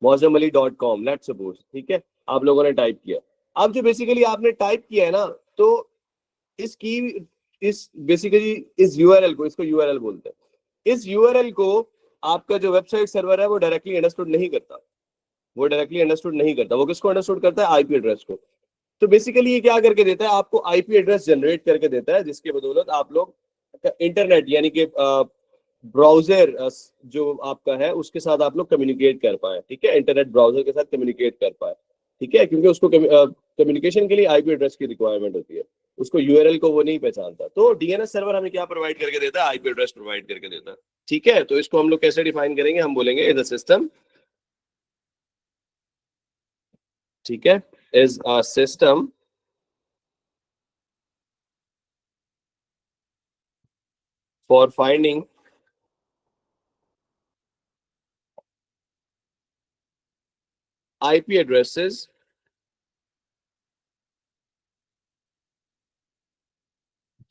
www.mozamali.com let's suppose, ठीक है, आप लोगों ने टाइप किया। अब जो बेसिकली आपने टाइप किया है ना, तो इसकी इस बेसिकली इस यूआरएल को, इसको यूआरएल बोलते हैं, इस यूआरएल को आपका जो वेबसाइट सर्वर है वो डायरेक्टली अंडरस्टूड नहीं करता। वो डायरेक्टली अंडरस्टूड नहीं करता। वो किसको अंडरस्टूड करता है? आईपी एड्रेस को। तो बेसिकली ये क्या करके देता है आपको? आईपी एड्रेस जनरेट करके देता है, जिसके बदौलत आप लोग इंटरनेट यानी कि ब्राउजर जो आपका है उसके साथ आप लोग कम्युनिकेट कर पाए, ठीक है, इंटरनेट ब्राउजर के साथ कम्युनिकेट कर पाए, ठीक है, क्योंकि उसको कम्युनिकेशन के लिए आईपी एड्रेस की रिक्वायरमेंट होती है, उसको यूआरएल को वो नहीं पहचानता। तो डीएनएस सर्वर हमें क्या प्रोवाइड करके देता है? आईपी एड्रेस प्रोवाइड करके देता है, ठीक है। तो इसको हम लोग कैसे डिफाइन करेंगे? हम बोलेंगे इज अ सिस्टम, ठीक है, is a system for finding IP addresses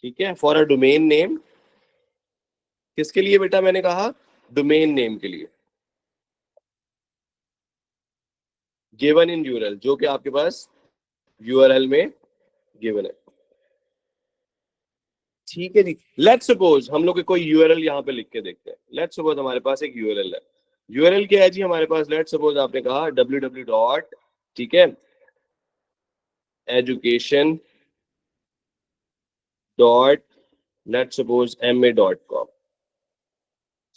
ठीक है, फॉर अ डोमेन नेम। किसके लिए बेटा मैंने कहा? डोमेन नेम के लिए, गिवन इन यूआरएल, जो कि आपके पास यूआरएल में गिवन है, ठीक है जी। लेट्स सपोज हम लोग कोई यूआरएल यहाँ पे लिख के देखते हैं। लेट्स सपोज हमारे पास एक यूआरएल है। यूआरएल क्या है जी हमारे पास? लेट्स सपोज आपने कहा www डॉट, ठीक है, education dot let's suppose MA.com,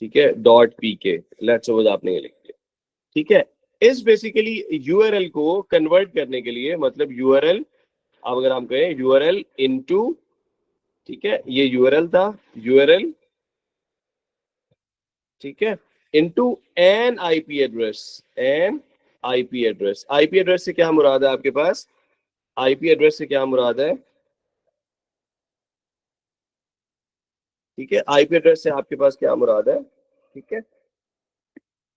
ठीक है, .pk, लेट्स सपोज आपने ये लिख दिया, ठीक है। इस बेसिकली यूआरएल को कन्वर्ट करने के लिए, मतलब यूआरएल, अब अगर हम कहें यूआरएल इनटू, ठीक है, ये यूआरएल था, यूआरएल, ठीक है, into an IP address, N IP address. IP address से क्या मुराद है आपके पास? आईपी एड्रेस से क्या मुराद है? ठीक है, आईपी एड्रेस से आपके पास क्या मुराद है? ठीक है,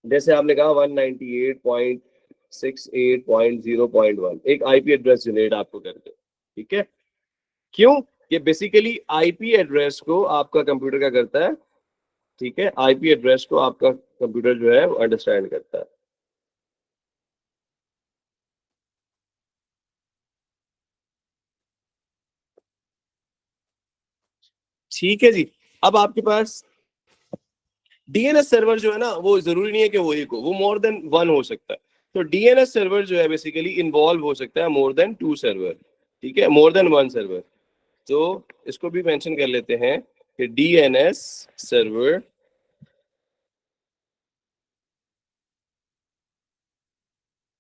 जैसे आपने कहा 198.68.0.1 एक आईपी एड्रेस जनरेट आपको करके, ठीक है। क्यों? ये बेसिकली आईपी एड्रेस को आपका कंप्यूटर क्या करता है? ठीक है, आईपी एड्रेस को आपका कंप्यूटर जो है वो अंडरस्टैंड करता है। ठीक है जी। अब आपके पास डीएनएस सर्वर जो है ना, वो जरूरी नहीं है कि वही को, वो मोर देन वन हो सकता है। तो डीएनएस सर्वर जो है बेसिकली इन्वॉल्व हो सकता है मोर देन 2 सर्वर, ठीक है, मोर देन 1 सर्वर। तो इसको भी मेंशन कर लेते हैं कि DNS server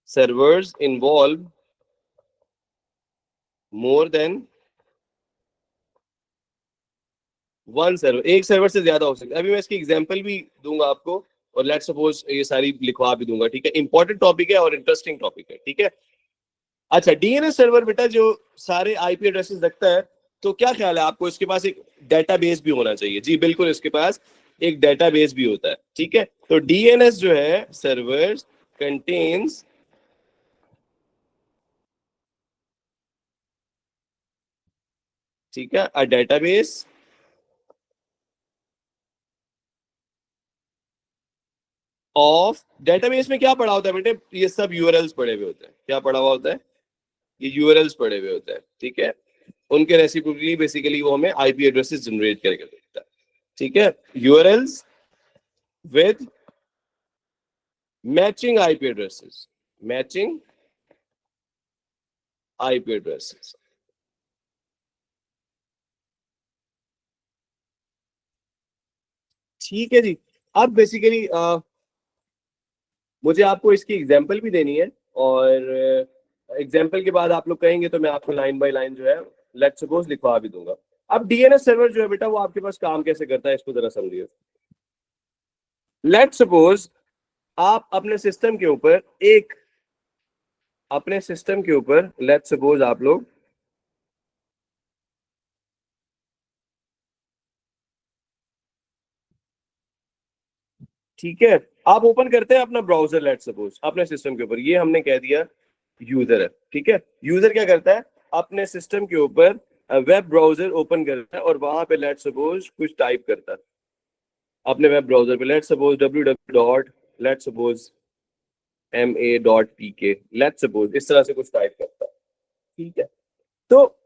servers involve more than 1 server, एक सर्वर से ज्यादा हो सकता है। अभी मैं इसकी एग्जांपल भी दूंगा आपको, और लेट्स सपोज ये सारी लिखवा भी दूंगा, ठीक है। इंपॉर्टेंट टॉपिक है और इंटरेस्टिंग टॉपिक है, ठीक है। अच्छा, डीएनएस सर्वर बेटा जो सारे आईपी एड्रेसेस रखता है, तो क्या ख्याल है आपको? इसके पास एक डेटाबेस भी होना चाहिए। जी बिल्कुल, इसके पास एक डेटाबेस भी होता है, ठीक है। तो डीएनएस जो है सर्वर कंटेन्स ठीक है अ डेटाबेस ऑफ। डेटाबेस में क्या पड़ा होता है बेटे? ये सब यूआरएल्स पड़े हुए होते हैं। क्या पड़ा हुआ होता है? ये यूआरएल्स पड़े हुए होते हैं, ठीक है। उनके रेसिप्रोकली बेसिकली वो हमें आईपी एड्रेसेस जनरेट करके देता है, ठीक है। URLs with matching IP addresses, matching IP addresses, ठीक है जी। अब बेसिकली मुझे आपको इसकी एग्जांपल भी देनी है, और एग्जांपल के बाद आप लोग कहेंगे तो मैं आपको लाइन बाय लाइन जो है लेट्स सपोज लिखवा भी दूंगा। अब डीएनएस सर्वर जो है बेटा वो आपके पास काम कैसे करता है, इसको जरा समझिए। लेट्स सपोज आप अपने सिस्टम के ऊपर एक, अपने सिस्टम के ऊपर लेट्स सपोज आप लोग ठीक है, आप ओपन करते हैं अपना ब्राउजर, लेट्स सपोज अपने सिस्टम के ऊपर, ये हमने कह दिया यूजर है, ठीक है। यूजर क्या करता है? अपने सिस्टम के ऊपर वेब ब्राउजर ओपन करता है और वहां पे लेट्स सपोज कुछ टाइप करता है अपने वेब ब्राउजर पे, let's suppose www let's suppose ma.pk, let's suppose इस तरह से कुछ टाइप करता है, ठीक है। तो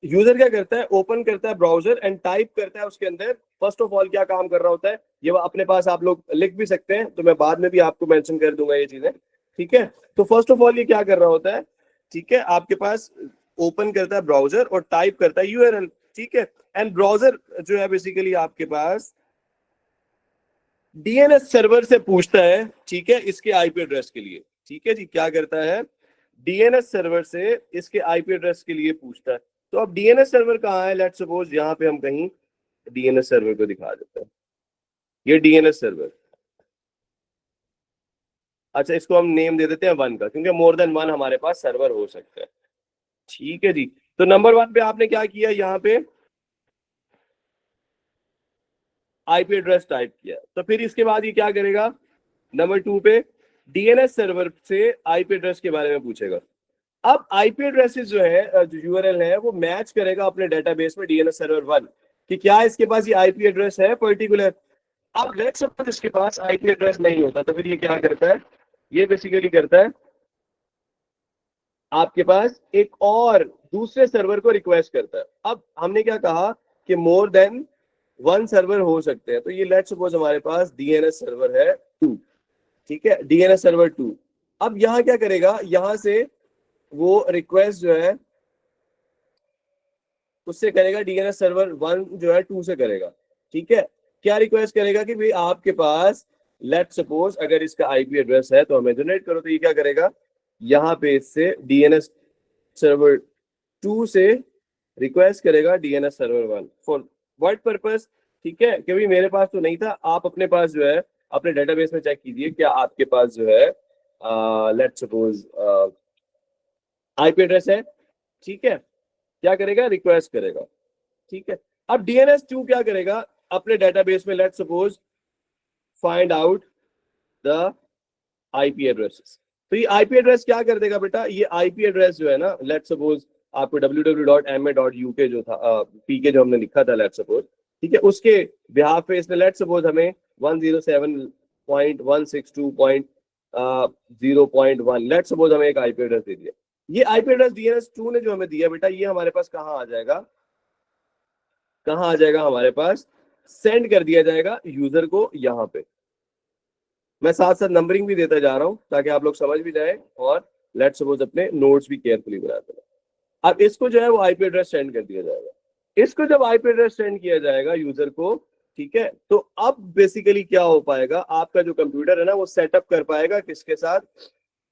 यूजर क्या करता है, ओपन करता है ब्राउजर एंड टाइप करता है उसके अंदर। फर्स्ट ऑफ ऑल क्या काम कर रहा होता है, ये अपने पास आप लोग लिख भी सकते हैं, तो मैं बाद में भी आपको मेंशन कर दूंगा ये चीजें, ठीक है। तो फर्स्ट ऑफ ऑल ये क्या कर रहा होता है, ठीक है, आपके पास ओपन करता है ब्राउजर और टाइप करता है यूआरएल, ठीक है। एंड ब्राउजर जो है बेसिकली आपके पास डीएनएस सर्वर से पूछता है, ठीक है, इसके आईपी एड्रेस के लिए, ठीक है जी। क्या करता है, डीएनएस सर्वर से इसके आईपी एड्रेस के लिए पूछता है। तो अब डीएनएस सर्वर कहाँ है, लेट्स सपोज यहाँ पे हम कहीं डीएनएस सर्वर को दिखा देते हैं, ये डीएनएस सर्वर। अच्छा, इसको हम नेम दे देते हैं 1 का, क्योंकि मोर देन 1 हमारे पास सर्वर हो सकता है, ठीक है जी। तो नंबर 1 पे आपने क्या किया, यहाँ पे आईपी एड्रेस टाइप किया। तो फिर इसके बाद ये क्या करेगा, नंबर 2 पे डीएनएस सर्वर से आईपी एड्रेस के बारे में पूछेगा। अब आईपी एड्रेसेस जो है, जो यूआरएल है, वो मैच करेगा अपने डेटाबेस में डीएनएस सर्वर 1 कि क्या इसके पास ये आईपी एड्रेस है पर्टिकुलर। अब लेट्स सपोज इसके पास आईपी एड्रेस नहीं होता, तो फिर ये क्या करता है, ये बेसिकली करता है आपके पास एक और दूसरे सर्वर को रिक्वेस्ट करता है। अब हमने क्या कहा कि मोर देन 1 सर्वर हो सकते हैं, तो ये लेट्स सपोज हमारे पास डीएनएस सर्वर है 2, ठीक है, डीएनएस सर्वर 2। अब यहाँ क्या करेगा, यहाँ से वो रिक्वेस्ट जो है उससे करेगा, डीएनएस सर्वर 1 जो है 2 से करेगा, ठीक है। क्या रिक्वेस्ट करेगा कि भाई आपके पास लेट्स सपोज अगर इसका आईपी एड्रेस है तो हमें जनरेट करो। तो ये क्या करेगा, यहाँ पे इससे डीएनएस सर्वर 2 से रिक्वेस्ट करेगा DNS server 1 for what purpose, ठीक है, क्योंकि मेरे पास तो नहीं था। आप अपने पास जो है अपने डेटाबेस में चेक कीजिए, क्या आपके पास जो है लेट्स सपोज आईपी एड्रेस है, ठीक है। क्या करेगा, रिक्वेस्ट करेगा, ठीक है। अब डीएनएस 2 क्या करेगा, अपने डेटाबेस में let's suppose find out the IP addresses. तो ये आईपी एड्रेस क्या कर देगा बेटा, ये आईपी एड्रेस जो है ना, लेट्स सपोज आपको www.ma.uk जो था, पीके जो हमने लिखा था लेट्स सपोज, ठीक है, उसके बिहाफ पे इसने लेट्स सपोज हमें 107.162.0.1 लेट्स सपोज हमें एक आईपी एड्रेस दे दिया। ये आईपी एड्रेस डीएनएस 2 ने जो हमें दिया बेटा, ये हमारे पास कहाँ आ जाएगा, कहाँ आ जाएगा, हमारे पास सेंड कर दिया जाएगा यूजर को। यहाँ पे मैं साथ साथ नंबरिंग भी देता जा रहा हूं ताकि आप लोग समझ भी जाए और लेट्स सपोज अपने नोट्स भी केयरफुली बनाते हैं। अब इसको जो है वो आईपी एड्रेस सेंड कर दिया जाएगा। इसको जब आईपी एड्रेस सेंड किया जाएगा यूजर को, ठीक है, तो अब बेसिकली क्या हो पाएगा, आपका जो कंप्यूटर है ना वो सेटअप कर पाएगा किसके साथ,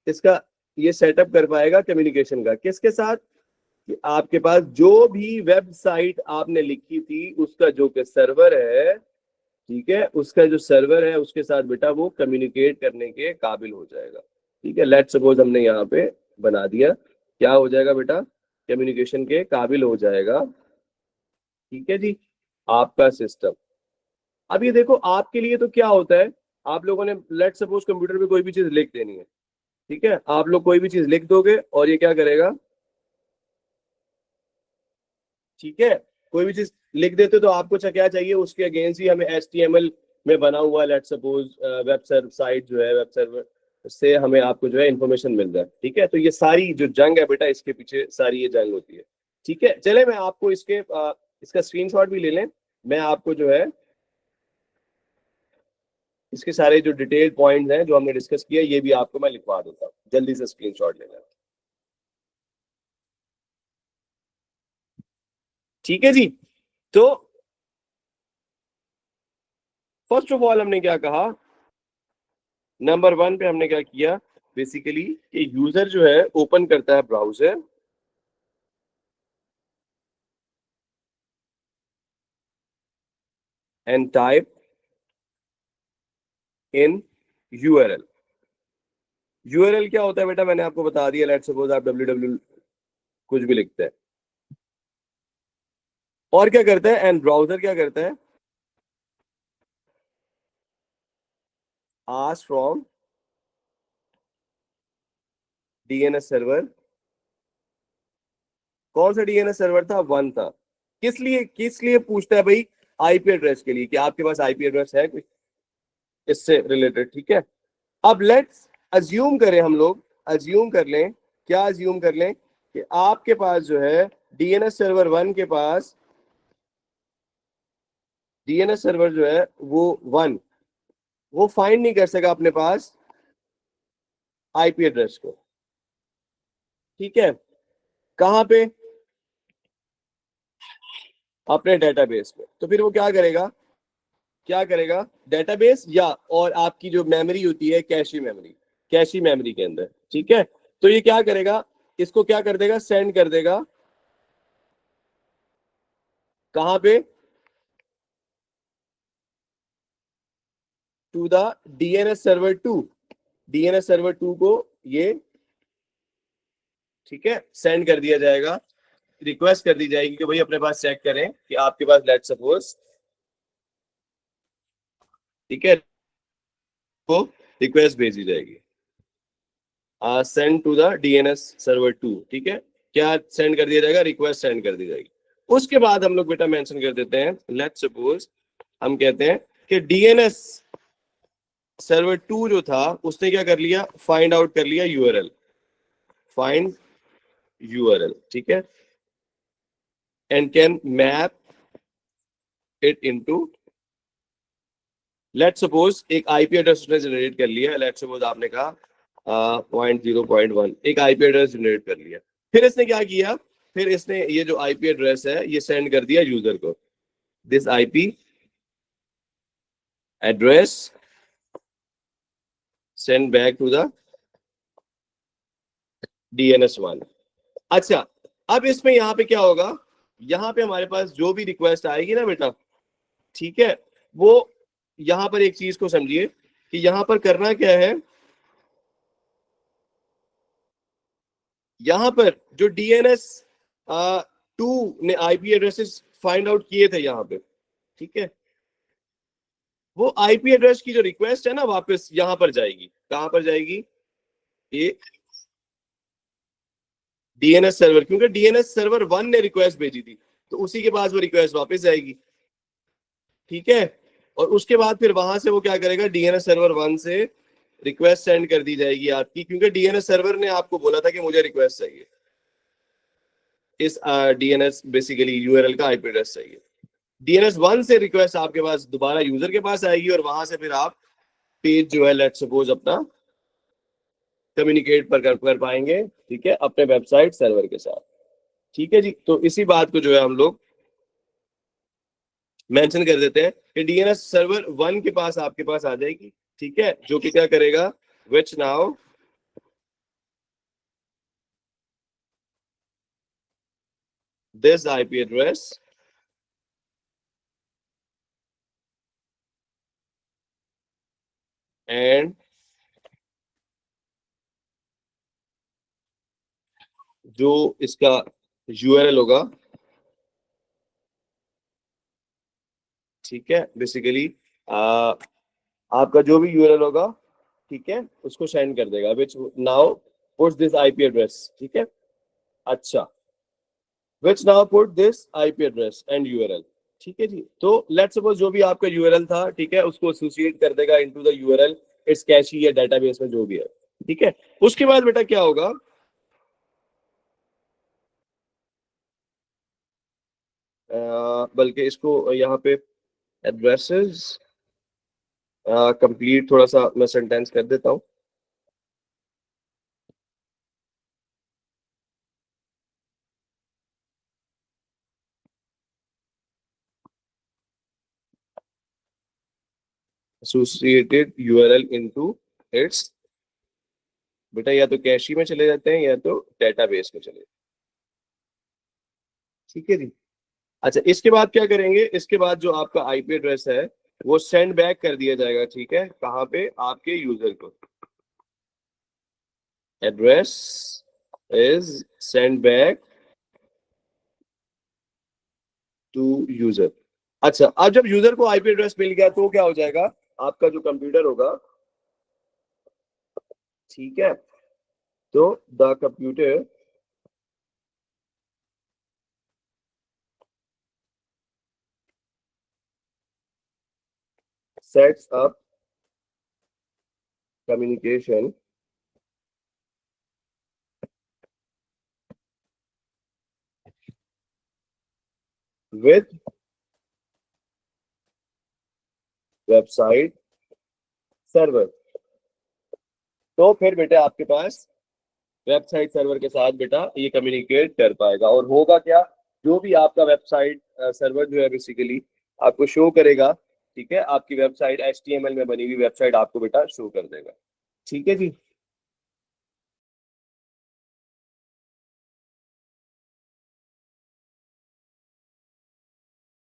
इसका ये सेटअप कर पाएगा कम्युनिकेशन का किसके साथ, कि आपके पास जो भी वेबसाइट आपने लिखी थी उसका जो कि सर्वर है, ठीक है, उसका जो सर्वर है उसके साथ बेटा वो कम्युनिकेट करने के काबिल हो जाएगा, ठीक है। लेट्स सपोज हमने यहाँ पे बना दिया, क्या हो जाएगा बेटा, कम्युनिकेशन के काबिल हो जाएगा, ठीक है जी, आपका सिस्टम। अब ये देखो आपके लिए तो क्या होता है, आप लोगों ने लेट्स सपोज कंप्यूटर पे कोई भी चीज लिख देनी है, ठीक है, आप लोग कोई भी चीज लिख दोगे और ये क्या करेगा, ठीक है, कोई भी चीज लिख देते तो आपको क्या चाहिए, उसके अगेंस्ट ही हमें HTML में बना हुआ let's suppose web server site जो है, वेब सर्वर से हमें आपको जो है इंफॉर्मेशन मिल जाए, ठीक है। तो ये सारी जो जंग है बेटा, इसके पीछे सारी ये जंग होती है, ठीक है। चले मैं आपको इसका स्क्रीनशॉट भी ले लें, मैं आपको जो है इसके सारे जो डिटेल पॉइंट्स हैं जो हमने डिस्कस किया ये भी आपको मैं लिखवा देता हूँ, जल्दी से स्क्रीनशॉट लेना, ठीक है जी। तो फर्स्ट ऑफ ऑल हमने क्या कहा, नंबर 1 पे हमने क्या किया बेसिकली कि यूजर जो है ओपन करता है browser and type in URL. URL क्या होता है बेटा, मैंने आपको बता दिया, लेट्स सपोज आप www कुछ भी लिखते हैं, और क्या करता है, एंड ब्राउजर क्या करता है, आस्क फ्रॉम डीएनएस सर्वर। कौन सा डीएनएस सर्वर था, 1 था। किस लिए पूछता है भाई, आईपी एड्रेस के लिए, कि आपके पास आईपी एड्रेस है कोई इससे रिलेटेड, ठीक है। अब लेट्स अज्यूम करें, हम लोग अज्यूम कर लें, क्या अज्यूम कर लें कि आपके पास जो है डीएनएस सर्वर 1 के पास, डीएनएस सर्वर जो है वो 1 वो फाइंड नहीं कर सका अपने पास आईपी एड्रेस को, ठीक है, कहां पे, अपने डेटाबेस में। तो फिर वो क्या करेगा, क्या करेगा, डेटाबेस या और आपकी जो मेमोरी होती है कैशी मेमोरी, कैशी मेमोरी के अंदर, ठीक है, तो ये क्या करेगा, इसको क्या कर देगा, सेंड कर देगा कहां पे, to the DNS server 2, DNS server 2 को ये, ठीक है, सेंड कर दिया जाएगा, रिक्वेस्ट कर दी जाएगी कि भाई अपने पास चेक करें कि आपके पास लेट सपोज, ठीक है, को रिक्वेस्ट भेजी जाएगी, send to the DNS server 2, ठीक है, क्या सेंड कर दिया जाएगा, रिक्वेस्ट सेंड कर दी जाएगी। उसके बाद हम लोग बेटा मेंशन कर देते हैं, लेट सपोज हम कहते हैं कि डीएनएस सर्वर 2 जो था उसने क्या कर लिया, फाइंड आउट कर लिया यूआरएल, फाइंड यूआरएल, ठीक है, and can map it into, let suppose एक आईपी एड्रेस उसने जनरेट कर लिया, लेट सपोज आपने कहा 0.1 एक आईपी एड्रेस जनरेट कर लिया, फिर इसने क्या किया, फिर इसने ये जो आईपी एड्रेस है ये सेंड कर दिया यूजर को, this IP address send back to the DNS1। अच्छा, अब इसमें यहाँ पे क्या होगा, यहाँ पे हमारे पास जो भी रिक्वेस्ट आएगी ना बेटा, ठीक है, वो यहाँ पर एक चीज को समझिए कि यहाँ पर करना क्या है, यहाँ पर जो DNS 2 ने आईपी एड्रेसेस फाइंड आउट किए थे यहाँ पे, ठीक है, वो आईपी एड्रेस की जो रिक्वेस्ट है ना वापस यहाँ पर जाएगी, कहां पर जाएगी, ये डीएनएस सर्वर, क्योंकि डीएनएस सर्वर 1 ने रिक्वेस्ट भेजी थी तो उसी के पास वो रिक्वेस्ट वापस जाएगी, ठीक है, और उसके बाद फिर वहां से वो क्या करेगा, डीएनएस सर्वर 1 से रिक्वेस्ट सेंड कर दी जाएगी आपकी, क्योंकि डीएनएस सर्वर ने आपको बोला था कि मुझे रिक्वेस्ट चाहिए, इस डीएनएस बेसिकली यूआरएल का आईपी एड्रेस चाहिए, डीएनएस 1 से रिक्वेस्ट आपके पास दोबारा यूजर के पास आएगी और वहां से फिर आप पेज जो है लेट सपोज अपना कम्युनिकेट कर पाएंगे, ठीक है, अपने वेबसाइट सर्वर के साथ, ठीक है जी। तो इसी बात को जो है हम लोग मेंशन कर देते हैं कि डीएनएस सर्वर 1 के पास आपके पास आ जाएगी, ठीक है, जो कि क्या करेगा, which now this IP address and जो इसका यूआरएल होगा, ठीक है, बेसिकली आपका जो भी यूआरएल होगा, ठीक है, उसको सेंड कर देगा, which now puts this IP address, ठीक है, अच्छा, which now put this IP address and URL, ठीक है जी। तो लेट्स सपोज जो भी आपका यूआरएल था, ठीक है, उसको एसोसिएट कर देगा इनटू द यूआरएल, इट्स कैशी या डेटाबेस में जो भी है, ठीक है। उसके बाद बेटा क्या होगा, बल्कि इसको यहाँ पे एड्रेसेस कंप्लीट थोड़ा सा मैं सेंटेंस कर देता हूँ, एसोसिएटेड यूआरएल इनटू इट्स, बेटा या तो कैशी में चले जाते हैं या तो डेटाबेस में चले, ठीक है जी। अच्छा, इसके बाद क्या करेंगे, इसके बाद जो आपका आईपी एड्रेस है वो सेंड बैक कर दिया जाएगा, ठीक है, कहाँ पे, आपके यूजर को, address is send back to user. अच्छा, अब जब यूजर को आईपी एड्रेस मिल गया तो क्या हो जाएगा, आपका जो कंप्यूटर होगा, ठीक है, तो the computer sets up communication with website server. तो फिर बेटा आपके पास वेबसाइट सर्वर के साथ बेटा ये कम्युनिकेट कर पाएगा। और होगा क्या, जो भी आपका वेबसाइट सर्वर जो है बेसिकली आपको शो करेगा, ठीक है, आपकी वेबसाइट HTML में बनी हुई वेबसाइट आपको बेटा शो कर देगा। ठीक है जी।